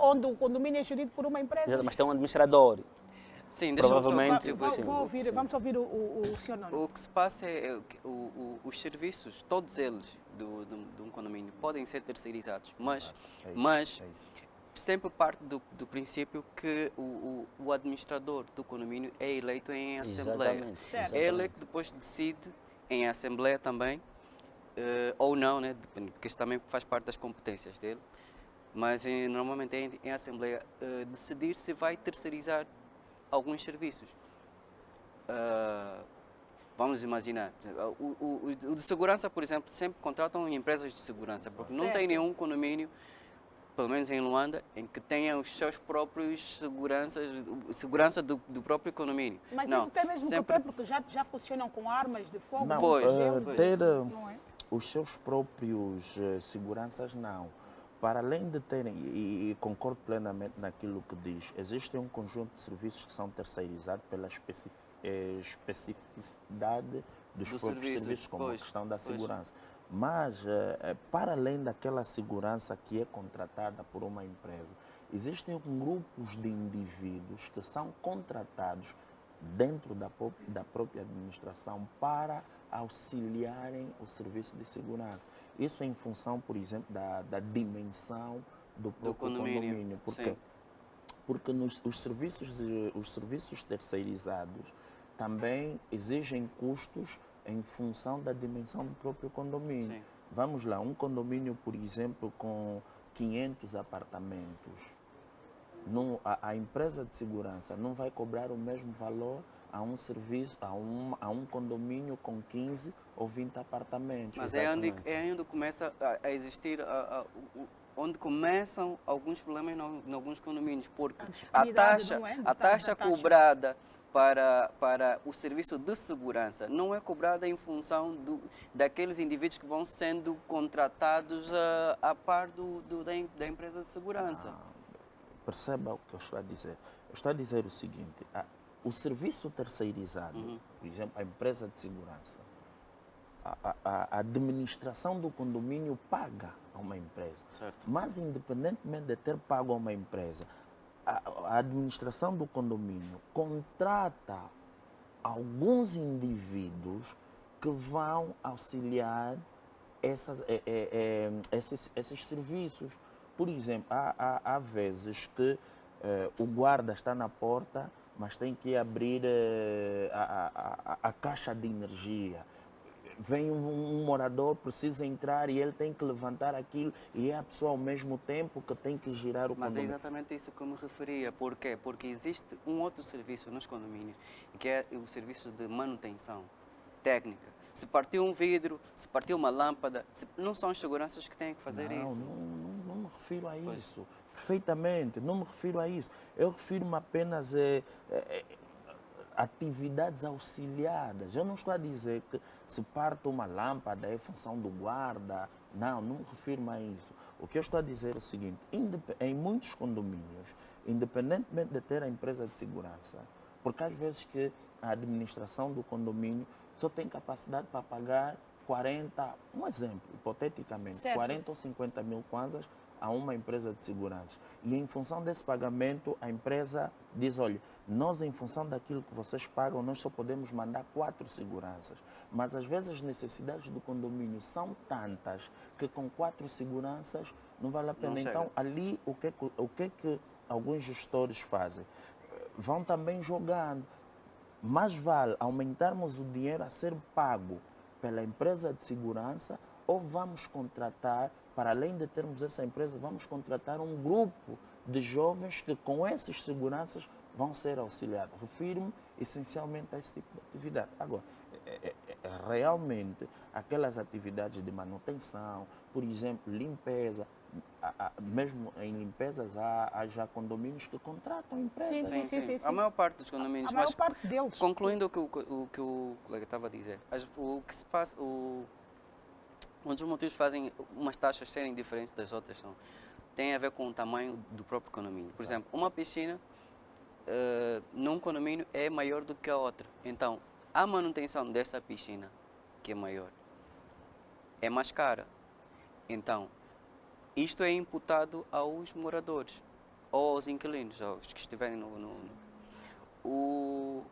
onde o condomínio é gerido por uma empresa. Mas tem um administrador. Sim, deixa eu só Provavelmente, contribuir. Vamos ouvir o senhor Nuno. O que se passa é que os serviços, todos eles de um condomínio, podem ser terceirizados, mas sempre parte do princípio que o administrador do condomínio é eleito em assembleia. Exatamente. É ele que depois decide em assembleia também, ou não, né? Depende, porque isso também faz parte das competências dele, mas normalmente é em assembleia decidir se vai terceirizar alguns serviços. Vamos imaginar, o de segurança, por exemplo, sempre contratam empresas de segurança, porque não tem nenhum condomínio, pelo menos em Luanda, em que tenha os seus próprios segurança do próprio condomínio. Mas não, isso tem mesmo sempre... que ter, porque já funcionam com armas de fogo. Não, ter não é? Os seus próprios seguranças, não. Para além de terem, e concordo plenamente naquilo que diz, existe um conjunto de serviços que são terceirizados pela especificidade dos próprios serviços, como a questão da segurança. Mas, para além daquela segurança que é contratada por uma empresa, existem grupos de indivíduos que são contratados dentro da própria administração para auxiliarem o serviço de segurança. Isso em função, por exemplo, da dimensão do próprio condomínio. Por quê? Porque os serviços terceirizados também exigem custos em função da dimensão do próprio condomínio. Sim. Vamos lá, um condomínio, por exemplo, com 500 apartamentos, a empresa de segurança não vai cobrar o mesmo valor a um serviço, a um condomínio com 15 ou 20 apartamentos. Mas é onde começa a existir, onde começam alguns problemas em alguns condomínios, porque a taxa cobrada para o serviço de segurança não é cobrada em função daqueles indivíduos que vão sendo contratados a par da empresa de segurança. Perceba o que eu estou a dizer. Eu estou a dizer o seguinte, o serviço terceirizado, por exemplo, a empresa de segurança, a administração do condomínio paga a uma empresa. Certo. Mas, independentemente de ter pago a uma empresa, a administração do condomínio contrata alguns indivíduos que vão auxiliar esses serviços. Por exemplo, há vezes que o guarda está na porta, mas tem que abrir a caixa de energia. Vem um morador, precisa entrar e ele tem que levantar aquilo e é a pessoa ao mesmo tempo que tem que girar o condomínio. Mas é exatamente isso que eu me referia. Por quê? Porque existe um outro serviço nos condomínios, que é o serviço de manutenção técnica. Se partiu um vidro, se partiu uma lâmpada, não são as seguranças que têm que fazer isso. Não me refiro a isso. Perfeitamente, não me refiro a isso. Eu refiro-me apenas atividades auxiliadas. Eu não estou a dizer que se parte uma lâmpada é função do guarda. Não me refiro a isso. O que eu estou a dizer é o seguinte, em muitos condomínios, independentemente de ter a empresa de segurança, porque às vezes que a administração do condomínio só tem capacidade para pagar 40, um exemplo, hipoteticamente, certo, 40 ou 50 mil kwanzas a uma empresa de segurança. E em função desse pagamento, a empresa diz, olha, nós em função daquilo que vocês pagam, nós só podemos mandar 4 seguranças. Mas às vezes as necessidades do condomínio são tantas que com 4 seguranças não vale a pena. Não então, chega. ali, o que alguns gestores fazem? Vão também jogando. Mais vale aumentarmos o dinheiro a ser pago pela empresa de segurança ou vamos contratar, para além de termos essa empresa, vamos contratar um grupo de jovens que com essas seguranças vão ser auxiliados. Refiro-me essencialmente a esse tipo de atividade. Agora, realmente, aquelas atividades de manutenção, por exemplo, limpeza, mesmo em limpezas há já condomínios que contratam empresas. Sim. A maior parte dos condomínios. A maior parte deles. Concluindo o que o colega estava a dizer, o que se passa, um dos motivos que fazem umas taxas serem diferentes das outras tem a ver com o tamanho do próprio condomínio. Por exemplo, uma piscina num condomínio é maior do que a outra. Então, a manutenção dessa piscina, que é maior, é mais cara. Então, isto é imputado aos moradores. ou aos inquilinos, ou os que estiverem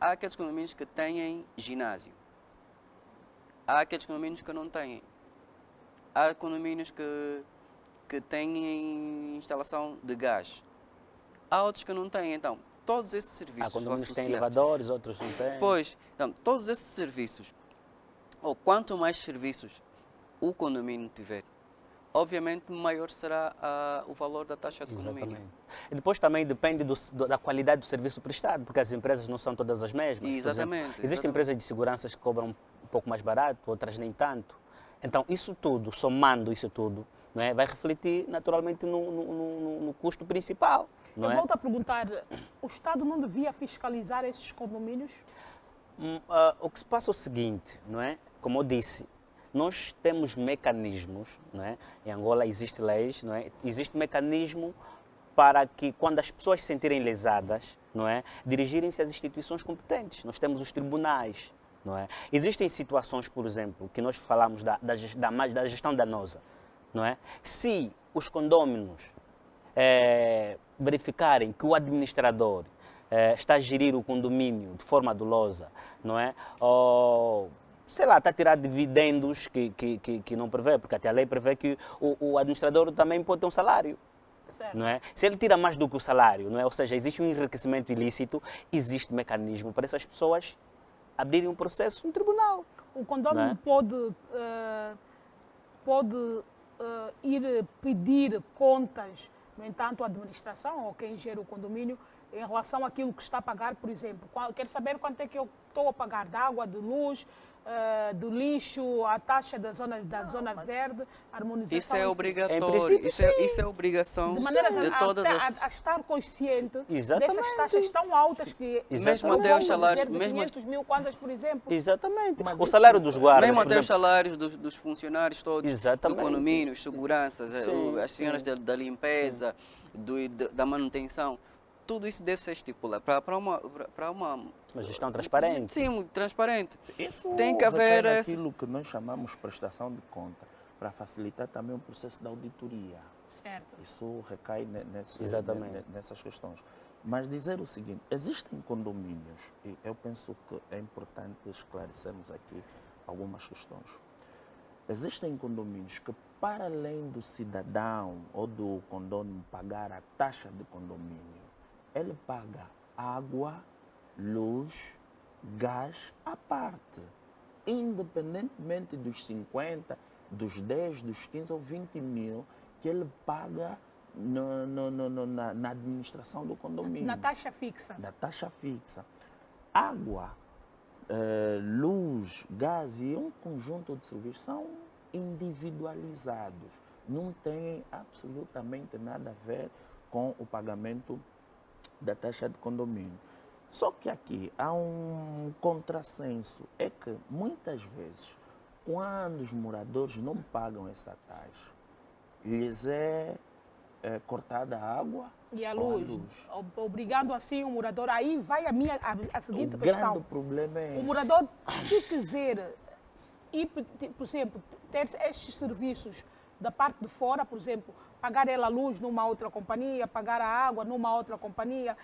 há aqueles condomínios que têm ginásio. Há aqueles condomínios que não têm. Há condomínios que têm instalação de gás. Há outros que não têm. Então, todos esses serviços Há condomínios que têm associados, elevadores, outros não têm. pois, então, todos esses serviços, ou quanto mais serviços o condomínio tiver, obviamente maior será o valor da taxa de condomínio. Exatamente. E depois também depende da qualidade do serviço prestado, porque as empresas não são todas as mesmas. Exatamente. Existem empresas de segurança que cobram um pouco mais barato, outras nem tanto. Então, isso tudo, somando isso tudo, não é, vai refletir naturalmente no custo principal. Não Eu é? volto a perguntar, o Estado não devia fiscalizar esses condomínios? O que se passa é o seguinte, não é? Como eu disse, nós temos mecanismos, não é? Em Angola existem leis, não é? Existe mecanismo para que, quando as pessoas se sentirem lesadas, não é? Dirigirem-se às instituições competentes. Nós temos os tribunais, não é? Existem situações, por exemplo, que nós falamos da gestão danosa, não é? Se os condôminos verificarem que o administrador está a gerir o condomínio de forma dolosa, não é? Ou, sei lá, está a tirar dividendos que não prevê, porque até a lei prevê que o administrador também pode ter um salário. Certo. Não é? Se ele tira mais do que o salário, não é? Ou seja, existe um enriquecimento ilícito, existe mecanismo para essas pessoas abrirem um processo no tribunal. O condomínio Não é? pode ir pedir contas, no entanto, à administração ou quem gera o condomínio, em relação àquilo que está a pagar, por exemplo. Quero saber quanto é que eu estou a pagar de água, de luz, do lixo, a taxa da zona verde, a harmonização. Isso é em si. obrigatório, Em princípio, isso é obrigação De maneira de todas as... a estar consciente Exatamente. dessas taxas tão altas que... Mesmo até os salários- De mesmo- 500 mil quantas, por exemplo. Exatamente. Mas O isso- salário dos guardas, Mesmo por até os exemplo, salários dos funcionários todos, Exatamente. do condomínio, os seguranças, Sim, as senhoras da limpeza, da manutenção, tudo isso deve ser estipulado para uma uma gestão transparente. Sim, muito transparente. Isso Tem que haver recai essa... naquilo que nós chamamos de prestação de conta, para facilitar também o processo da auditoria. Certo. Isso recai Exatamente. nessas questões. Mas dizer o seguinte, existem condomínios, e eu penso que é importante esclarecermos aqui algumas questões. Existem condomínios que, para além do cidadão ou do condômino pagar a taxa de condomínio, ele paga água, luz, gás à parte, independentemente dos 50, dos 10, dos 15 ou 20 mil que ele paga na administração do condomínio. Na taxa fixa. Da taxa fixa. Água, luz, gás e um conjunto de serviços são individualizados. Não têm absolutamente nada a ver com o pagamento da taxa de condomínio. Só que aqui há um contrassenso, é que muitas vezes, quando os moradores não pagam essa taxa, lhes é cortada a água E a ou luz, obrigando assim o morador. Aí vai a seguinte O questão. grande problema é O esse. morador, se quiser ir, por exemplo, ter estes serviços da parte de fora, por exemplo, pagar ela a luz numa outra companhia, pagar a água numa outra companhia,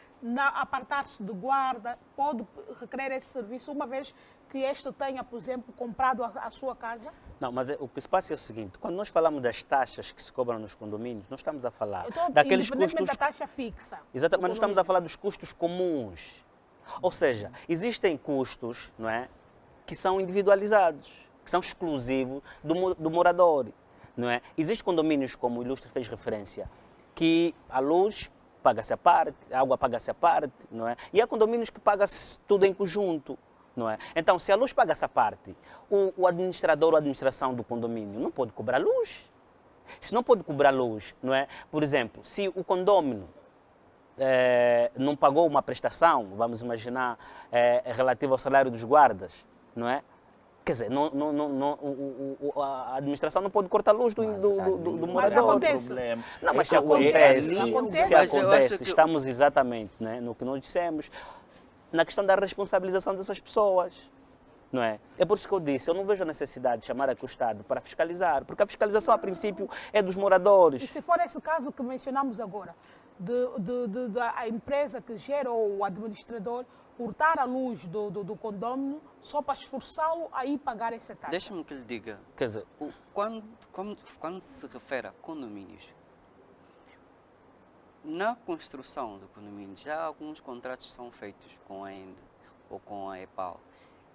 apartar-se de guarda, pode requerer esse serviço uma vez que este tenha, por exemplo, comprado a sua casa? Não, mas o que se passa é o seguinte, quando nós falamos das taxas que se cobram nos condomínios, nós estamos a falar daqueles independentemente custos... da taxa fixa. Exatamente, mas nós estamos a falar dos custos comuns. Ou seja, existem custos, não é, que são individualizados, que são exclusivos do morador. Não é? Existem condomínios, como o Ilustre fez referência, que a luz paga-se à parte, a água paga-se à parte, não é? E há condomínios que paga-se tudo em conjunto, não é? Então, se a luz paga-se à parte, o administrador ou a administração do condomínio não pode cobrar luz. Se não pode cobrar luz, não é? Por exemplo, se o condômino não pagou uma prestação, vamos imaginar, relativa ao salário dos guardas, não é? Quer dizer, a administração não pode cortar a luz do morador. Mas acontece. Não, mas É se acontece, acontece. se Mas eu acho acontece, que- estamos exatamente, né, no que nós dissemos, na questão da responsabilização dessas pessoas. Não é? É por isso que eu disse, eu não vejo a necessidade de chamar aqui o Estado para fiscalizar, porque a fiscalização, a princípio, é dos E moradores. se for esse caso que mencionamos agora, da empresa que gera ou o administrador cortar a luz do condomínio só para esforçá-lo a ir pagar essa taxa. Deixa-me que lhe diga, Quer dizer, quando se refere a condomínios, na construção do condomínio, já alguns contratos são feitos com a ENDE ou com a EPAL,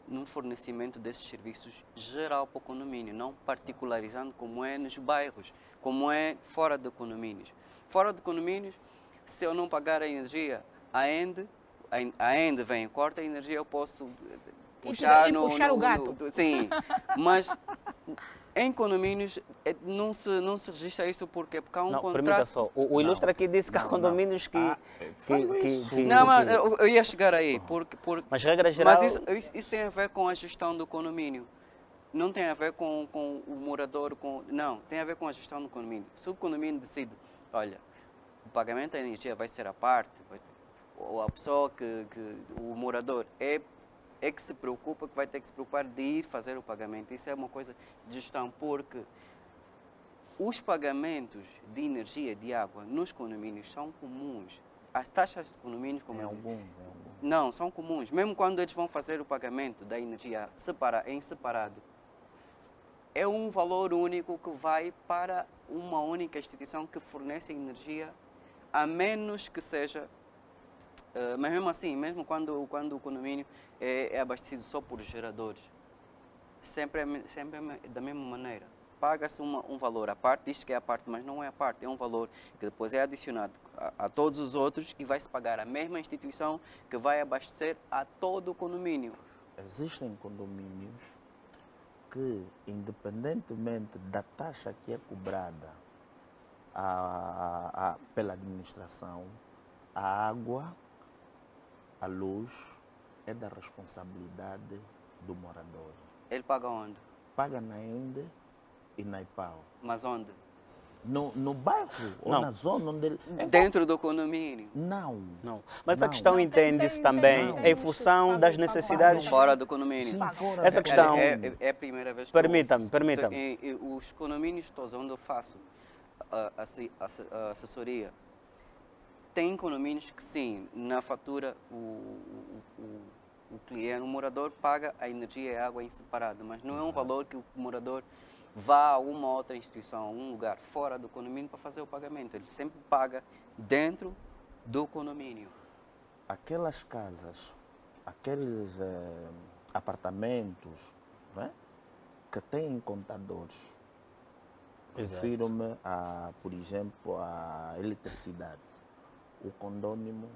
no fornecimento desses serviços geral para o condomínio, não particularizando como é nos bairros, como é fora de condomínios. Fora de condomínios, se eu não pagar a energia, a ENDE vem e corta a energia, eu posso puxar puxar o gato. Sim, mas em condomínios não se registra isso porque há um não, contrato. permita só. O Ilustra aqui disse que há condomínios que... Não, mas eu ia chegar aí, porque Mas regra geral... mas isso tem a ver com a gestão do condomínio. Não tem a ver com o morador, não, tem a ver com a gestão do condomínio. Se o condomínio decide, olha, o pagamento da energia vai ser à parte, ou a pessoa o morador é que se preocupa, que vai ter que se preocupar de ir fazer o pagamento. Isso é uma coisa de gestão, porque os pagamentos de energia e de água nos condomínios são comuns. As taxas de condomínios, como eu digo, não, são comuns. Mesmo quando eles vão fazer o pagamento da energia em separado, é um valor único que vai para uma única instituição que fornece energia, a menos que seja... mas mesmo assim, mesmo quando o condomínio é abastecido só por geradores, sempre da mesma maneira. Paga-se um valor à parte, diz que é a parte, mas não é a parte, é um valor que depois é adicionado a todos os outros e vai-se pagar a mesma instituição que vai abastecer a todo o condomínio. Existem condomínios que, independentemente da taxa que é cobrada pela administração, a água, a luz é da responsabilidade do morador. Ele paga onde? Paga na ENDE e na EPAL. Mas onde? No bairro ou Não. na zona onde ele... Dentro do condomínio. Não. Não. Mas Não. a questão Não, entende-se tem- também tem em função das necessidades... Fora do condomínio. Sim, fora Essa do questão- condomínio. É a primeira vez que Permita-me, eu ouço. permita-me. Os condomínios todos onde eu faço a assessoria, tem condomínios que sim, na fatura o cliente, o morador paga a energia e a água em separado, mas não é um valor que o morador vá a uma outra instituição, a um lugar fora do condomínio para fazer o pagamento. Ele sempre paga dentro do condomínio. Aquelas casas, aqueles apartamentos, não é? Que têm contadores. Exato. Refiro-me a, por exemplo, a eletricidade. O condômino,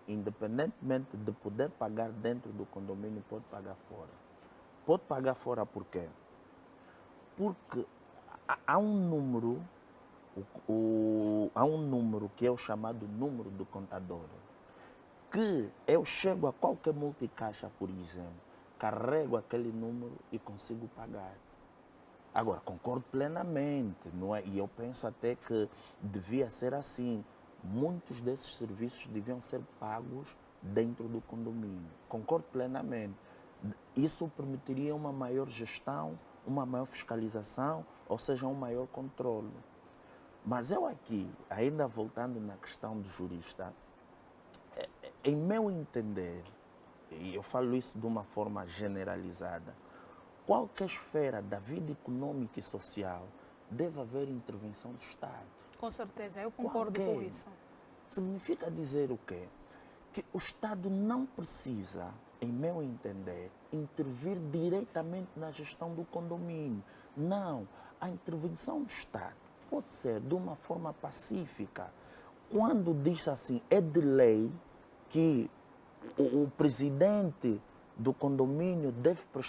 independentemente de poder pagar dentro do condomínio, pode pagar fora. Pode pagar fora por quê? Porque há um número, há um número que é o chamado número do contador, que eu chego a qualquer multicaixa, por exemplo, carrego aquele número e consigo pagar. Agora, concordo plenamente, não é? E eu penso até que devia ser assim. Muitos desses serviços deviam ser pagos dentro do condomínio. Concordo plenamente. Isso permitiria uma maior gestão, uma maior fiscalização, ou seja, um maior controle. Mas eu aqui, ainda voltando na questão do jurista, em meu entender, e eu falo isso de uma forma generalizada, qualquer esfera da vida econômica e social deve haver intervenção do Estado. Com certeza, eu concordo Qualquer. com isso. Significa dizer o quê? Que o Estado não precisa, em meu entender, intervir diretamente na gestão do condomínio. Não, a intervenção do Estado pode ser de uma forma pacífica. Quando diz assim, é de lei que o presidente do condomínio deve prestar